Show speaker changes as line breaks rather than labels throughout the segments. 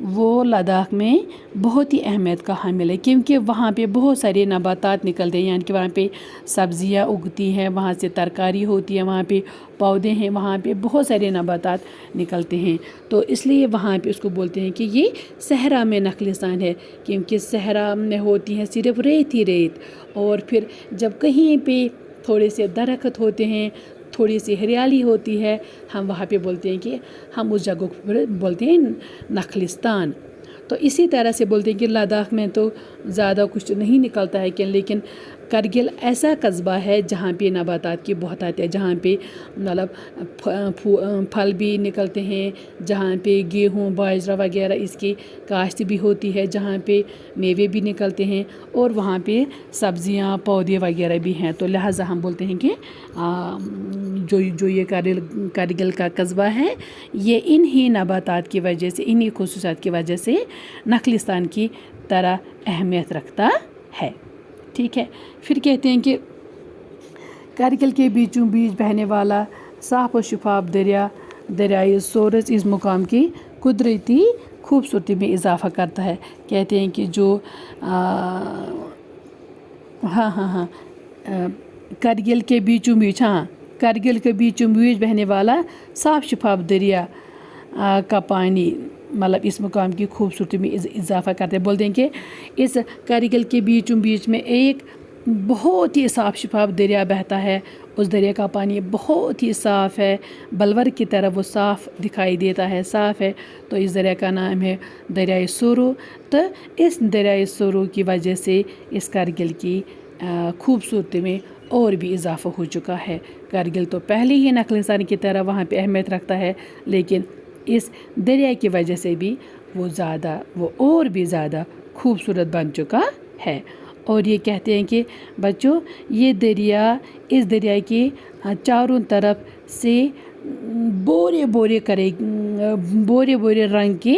وہ لداخ میں بہت ہی اہمیت کا حامل ہے، کیونکہ وہاں پہ بہت سارے نباتات نکلتے ہیں، یعنی کہ وہاں پہ سبزیاں اگتی ہیں، وہاں سے ترکاری ہوتی ہے، وہاں پہ پودے ہیں، وہاں پہ بہت سارے نباتات نکلتے ہیں، تو اس لیے وہاں پہ اس کو بولتے ہیں کہ یہ صحرا میں نخلستان ہے، کیونکہ صحرا میں ہوتی ہے صرف ریت ہی ریت، اور پھر جب کہیں پہ تھوڑے سے درخت ہوتے ہیں، تھوڑی سی ہریالی ہوتی ہے، ہم وہاں پہ بولتے ہیں کہ ہم اس جگہ کو بولتے ہیں نخلستان۔ تو اسی طرح سے بولتے ہیں کہ لداخ میں تو زیادہ کچھ نہیں نکلتا ہے، لیکن کرگل ایسا قصبہ ہے جہاں پہ نباتات کی بہت آتے ہیں، جہاں پہ مطلب پھل بھی نکلتے ہیں، جہاں پہ گیہوں باجرہ وغیرہ اس کی کاشت بھی ہوتی ہے، جہاں پہ میوے بھی نکلتے ہیں، اور وہاں پہ سبزیاں پودے وغیرہ بھی ہیں، تو لہٰذا ہم بولتے ہیں کہ جو یہ کرگل کا قصبہ ہے یہ انہی نباتات کی وجہ سے، انہی خصوصیات کی وجہ سے نخلستان کی طرح اہمیت رکھتا ہے۔ ٹھیک ہے، پھر کہتے ہیں کہ کرگل کے بیچوں بیچ بہنے والا صاف و شفاف دریائے سورج اس مقام کی قدرتی خوبصورتی میں اضافہ کرتا ہے۔ کہتے ہیں کہ جو کرگل کے بیچوں بیچ بہنے والا صاف شفاف دریا کا پانی مطلب اس مقام کی خوبصورتی میں اضافہ کرتے ہیں۔ بولتے ہیں کہ اس کرگل کے بیچوں بیچ میں ایک بہت ہی صاف شفاف دریا بہتا ہے، اس دریا کا پانی بہت ہی صاف ہے، بلور کی طرح وہ صاف دکھائی دیتا ہے، صاف ہے، تو اس دریا کا نام ہے دریائے سورو۔ تو اس دریائے سورو کی وجہ سے اس کرگل کی خوبصورتی میں اور بھی اضافہ ہو چکا ہے۔ کرگل تو پہلے ہی نخلستان کی طرح وہاں پہ اہمیت رکھتا ہے، لیکن اس دریا کی وجہ سے بھی وہ اور بھی زیادہ خوبصورت بن چکا ہے۔ اور یہ کہتے ہیں کہ بچوں یہ اس دریا کے چاروں طرف سے بورے بورے رنگ کے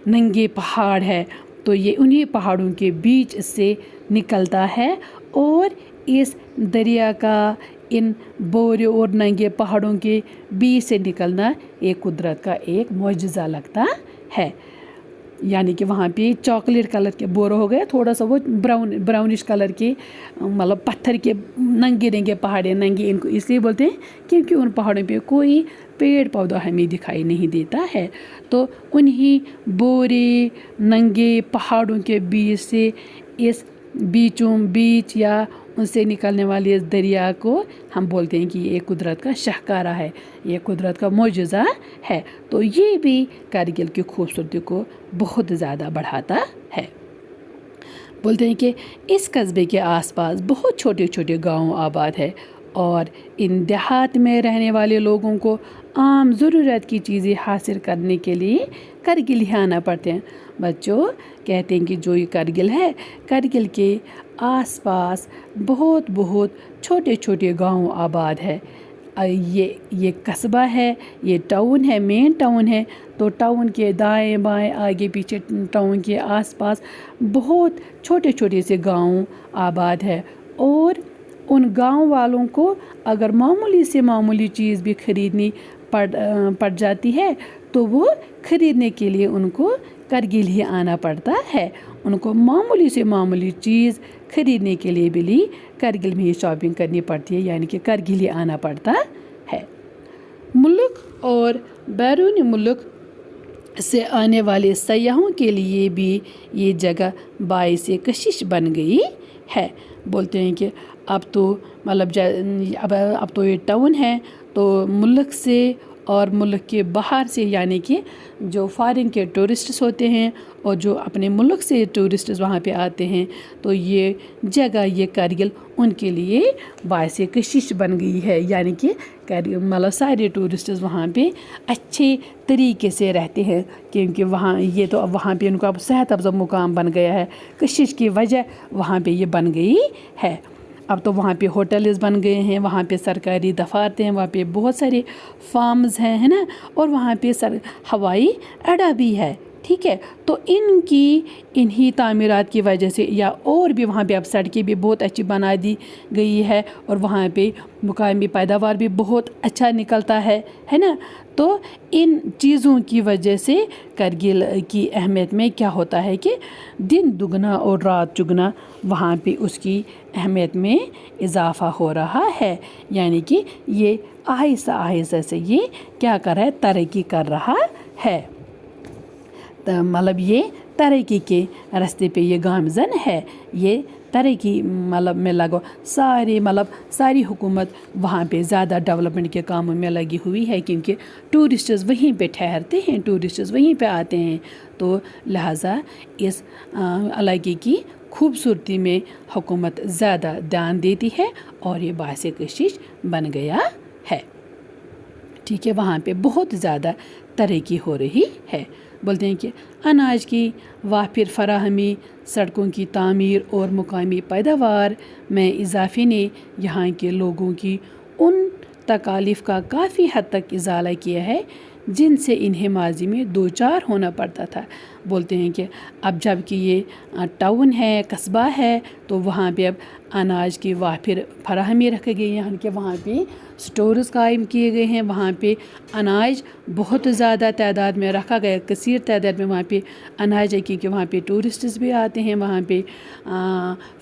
ننگے پہاڑ ہے، تو یہ انہی پہاڑوں کے بیچ سے نکلتا ہے، اور اس دریا کا ان بورے اور ننگے پہاڑوں کے بیچ سے نکلنا ایک قدرت کا ایک معجزہ لگتا ہے۔ یعنی کہ وہاں پہ چاکلیٹ کلر کے بورے ہو گئے، تھوڑا سا وہ براؤنش کلر کے مطلب پتھر کے ننگے پہاڑیں، ننگے ان کو اس لیے بولتے ہیں کیونکہ ان پہاڑوں پہ کوئی پیڑ پودا ہمیں دکھائی نہیں دیتا ہے، تو انہی بورے ننگے پہاڑوں کے بیچ سے اس بیچ یا ان سے نکلنے والی اس دریا کو ہم بولتے ہیں کہ یہ ایک قدرت کا شاہکارہ ہے، یہ قدرت کا معجزہ ہے، تو یہ بھی کرگل کی خوبصورتی کو بہت زیادہ بڑھاتا ہے۔ بولتے ہیں کہ اس قصبے کے آس پاس بہت چھوٹے چھوٹے گاؤں آباد ہے، اور ان دیہات میں رہنے والے لوگوں کو عام ضرورت کی چیزیں حاصل کرنے کے لیے کرگل ہی آنا پڑتے ہیں۔ بچوں کہتے ہیں کہ جو یہ کرگل ہے، کرگل کے آس پاس بہت چھوٹے چھوٹے گاؤں آباد ہے۔ یہ قصبہ ہے، یہ ٹاؤن ہے، مین ٹاؤن ہے، تو ٹاؤن کے دائیں بائیں آگے پیچھے ٹاؤن کے آس پاس بہت چھوٹے چھوٹے سے گاؤں آباد ہے، اور ان گاؤں والوں کو اگر معمولی سے معمولی چیز بھی خریدنی پڑ جاتی ہے تو وہ خریدنے کے لیے ان کو کرگل ہی آنا پڑتا ہے، ان کو معمولی سے معمولی چیز خریدنے کے لیے بھی کرگل میں ہی شاپنگ کرنی پڑتی ہے، یعنی کہ کرگل ہی آنا پڑتا ہے۔ ملک اور بیرون ملک سے آنے والے سیاحوں کے لیے بھی یہ جگہ باعث کشش بن گئی ہے۔ بولتے ہیں کہ اب تو یہ ٹاؤن ہے، تو ملک سے اور ملک کے باہر سے، یعنی کہ جو فارن کے ٹورسٹس ہوتے ہیں اور جو اپنے ملک سے ٹورسٹس وہاں پہ آتے ہیں، تو یہ جگہ یہ کرگل ان کے لیے باعث کشش بن گئی ہے، یعنی کہ سارے ٹورسٹس وہاں پہ اچھے طریقے سے رہتے ہیں، کیونکہ وہاں پہ ان کو اب صحت افزا مقام بن گیا ہے، کشش کی وجہ وہاں پہ یہ بن گئی ہے۔ اب تو وہاں پہ ہوٹلز بن گئے ہیں، وہاں پہ سرکاری دفاتر ہیں، وہاں پہ بہت سارے فارمز ہیں، ہے نا، اور وہاں پہ ہوائی اڈا بھی ہے، ٹھیک ہے. تو ان کی انہی تعمیرات کی وجہ سے یا اور بھی وہاں پہ اب سڑکیں بھی بہت اچھی بنا دی گئی ہے اور وہاں پہ مقامی پیداوار بھی بہت اچھا نکلتا ہے نا. تو ان چیزوں کی وجہ سے کرگل کی اہمیت میں کیا ہوتا ہے کہ دن دگنا اور رات چگنا وہاں پہ اس کی اہمیت میں اضافہ ہو رہا ہے. یعنی کہ یہ آہستہ آہستہ سے یہ کیا کر رہا ہے, ترقی کر رہا ہے. مطلب یہ ترقی کے راستے پہ یہ گامزن ہے. یہ ترقی مطلب میں لگو ساری حکومت وہاں پہ زیادہ ڈیولپمنٹ کے کاموں میں لگی ہوئی ہے, کیونکہ ٹورسٹز وہیں پہ ٹھہرتے ہیں, ٹورسٹز وہیں پہ آتے ہیں. تو لہٰذا اس علاقے کی خوبصورتی میں حکومت زیادہ دھیان دیتی ہے اور یہ باعث کشش بن گیا ہے. ٹھیک ہے, وہاں پہ بہت زیادہ ترقی ہو رہی ہے. بولتے ہیں کہ اناج کی وافر فراہمی, سڑکوں کی تعمیر اور مقامی پیداوار میں اضافے نے یہاں کے لوگوں کی ان تکالیف کا کافی حد تک ازالہ کیا ہے جن سے انہیں ماضی میں دوچار ہونا پڑتا تھا. بولتے ہیں کہ اب جب کہ یہ ٹاؤن ہے, قصبہ ہے, تو وہاں پہ اب اناج کی وافر فراہمی رکھی گئی ہے. یعنی کہ وہاں پہ سٹورز قائم کیے گئے ہیں, وہاں پہ اناج بہت زیادہ تعداد میں رکھا گیا, کثیر تعداد میں وہاں پہ اناج ہے, کیونکہ وہاں پہ ٹورسٹز بھی آتے ہیں, وہاں پہ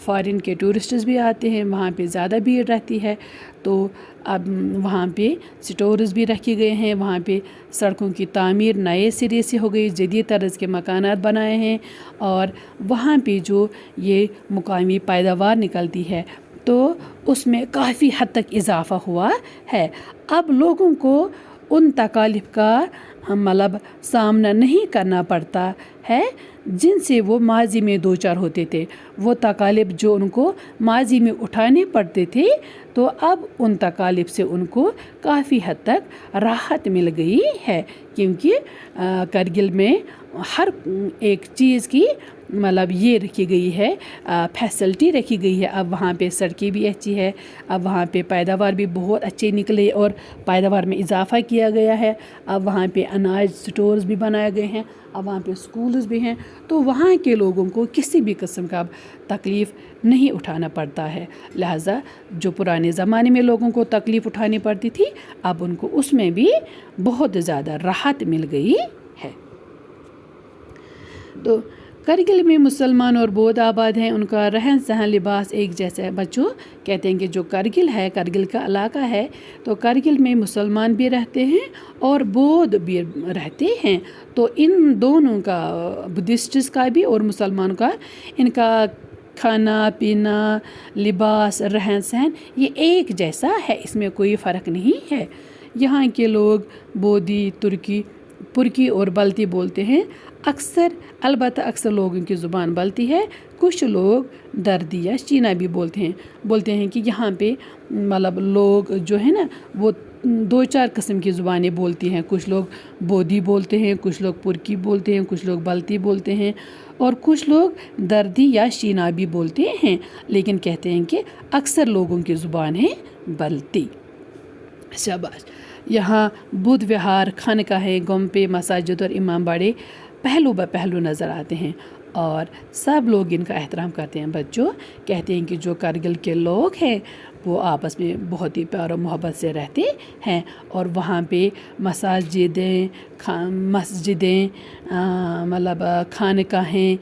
فارن کے ٹورسٹز بھی آتے ہیں, وہاں پہ زیادہ بھیڑ رہتی ہے. تو اب وہاں پہ سٹورز بھی رکھے گئے ہیں, وہاں پہ سڑکوں کی تعمیر نئے سرے سے ہو گئی, جدید طرز کے مکانات بنائے ہیں, اور وہاں پہ جو یہ مقامی پیداوار نکلتی ہے تو اس میں کافی حد تک اضافہ ہوا ہے. اب لوگوں کو ان تکالیف کا مطلب سامنا نہیں کرنا پڑتا ہے جن سے وہ ماضی میں دوچار ہوتے تھے. وہ تکالیف جو ان کو ماضی میں اٹھانے پڑتے تھے, تو اب ان تکالیف سے ان کو کافی حد تک راحت مل گئی ہے, کیونکہ کرگل میں ہر ایک چیز کی مطلب یہ رکھی گئی ہے, فیسلٹی رکھی گئی ہے. اب وہاں پہ سڑکیں بھی اچھی ہے, اب وہاں پہ پیداوار بھی بہت اچھے نکلے اور پیداوار میں اضافہ کیا گیا ہے. اب وہاں پہ اناج سٹورز بھی بنائے گئے ہیں, اب وہاں پہ سکولز بھی ہیں. تو وہاں کے لوگوں کو کسی بھی قسم کا تکلیف نہیں اٹھانا پڑتا ہے. لہٰذا جو پرانے زمانے میں لوگوں کو تکلیف اٹھانی پڑتی تھی, اب ان کو اس میں بھی بہت زیادہ راحت مل گئی ہے. تو کرگل میں مسلمان اور بودھ آباد ہیں, ان کا رہن سہن لباس ایک جیسا ہے. بچوں کہتے ہیں کہ جو کرگل ہے, کرگل کا علاقہ ہے, تو کرگل میں مسلمان بھی رہتے ہیں اور بودھ بھی رہتے ہیں. تو ان دونوں کا, بدھسٹس کا بھی اور مسلمان کا, ان کا کھانا پینا, لباس, رہن سہن یہ ایک جیسا ہے, اس میں کوئی فرق نہیں ہے. یہاں کے لوگ بودھی, پرکی اور بلتی بولتے ہیں. البتہ اکثر لوگوں کی زبان بلتی ہے. کچھ لوگ دردی یا چینا بھی بولتے ہیں کہ یہاں پہ مطلب لوگ جو ہے نا وہ 2-4 قسم کی زبانیں بولتی ہیں. کچھ لوگ بودھی بولتے ہیں, کچھ لوگ پرکی بولتے ہیں, کچھ لوگ بلتی بولتے ہیں, اور کچھ لوگ دردی یا چینا بھی بولتے ہیں. لیکن کہتے ہیں کہ اکثر لوگوں کی زبان ہے بلتی. شاباش. یہاں بدھ وہار, خانقاہیں, گمپے, مساجد اور امام باڑے پہلو بہ پہلو نظر آتے ہیں اور سب لوگ ان کا احترام کرتے ہیں. بچوں کہتے ہیں کہ جو کرگل کے لوگ ہیں وہ آپس میں بہت ہی پیار و محبت سے رہتے ہیں, اور وہاں پہ مساجدیں, مطلب خانقاہیں,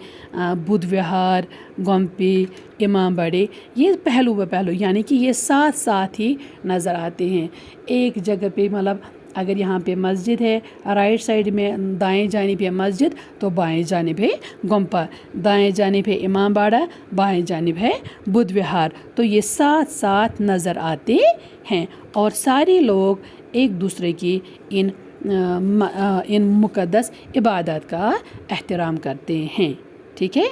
بدھ وہار, گمپے, امام باڑے, یہ پہلو بہ پہلو یعنی کہ یہ ساتھ ساتھ ہی نظر آتے ہیں. ایک جگہ پہ مطلب اگر یہاں پہ مسجد ہے, رائٹ سائڈ میں دائیں جانب ہے مسجد, تو بائیں جانب ہے گمپا, دائیں جانب ہے امام باڑہ, بائیں جانب ہے بدھ وہار. تو یہ ساتھ ساتھ نظر آتے ہیں اور سارے لوگ ایک دوسرے کی ان مقدس عبادات کا احترام کرتے ہیں. ٹھیک ہے.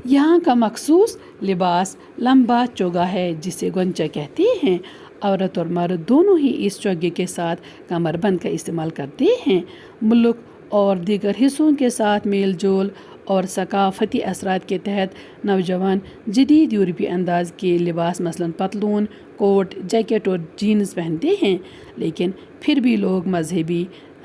یہاں کا مخصوص لباس لمبا چوگا ہے جسے گونچا کہتے ہیں. عورت اور مرد دونوں ہی اس چوگے کے ساتھ کمر بند کا استعمال کرتے ہیں. ملک اور دیگر حصوں کے ساتھ میل جول اور ثقافتی اثرات کے تحت نوجوان جدید یورپی انداز کے لباس مثلاً پتلون, کوٹ, جیکٹ اور جینز پہنتے ہیں. لیکن پھر بھی لوگ مذہبی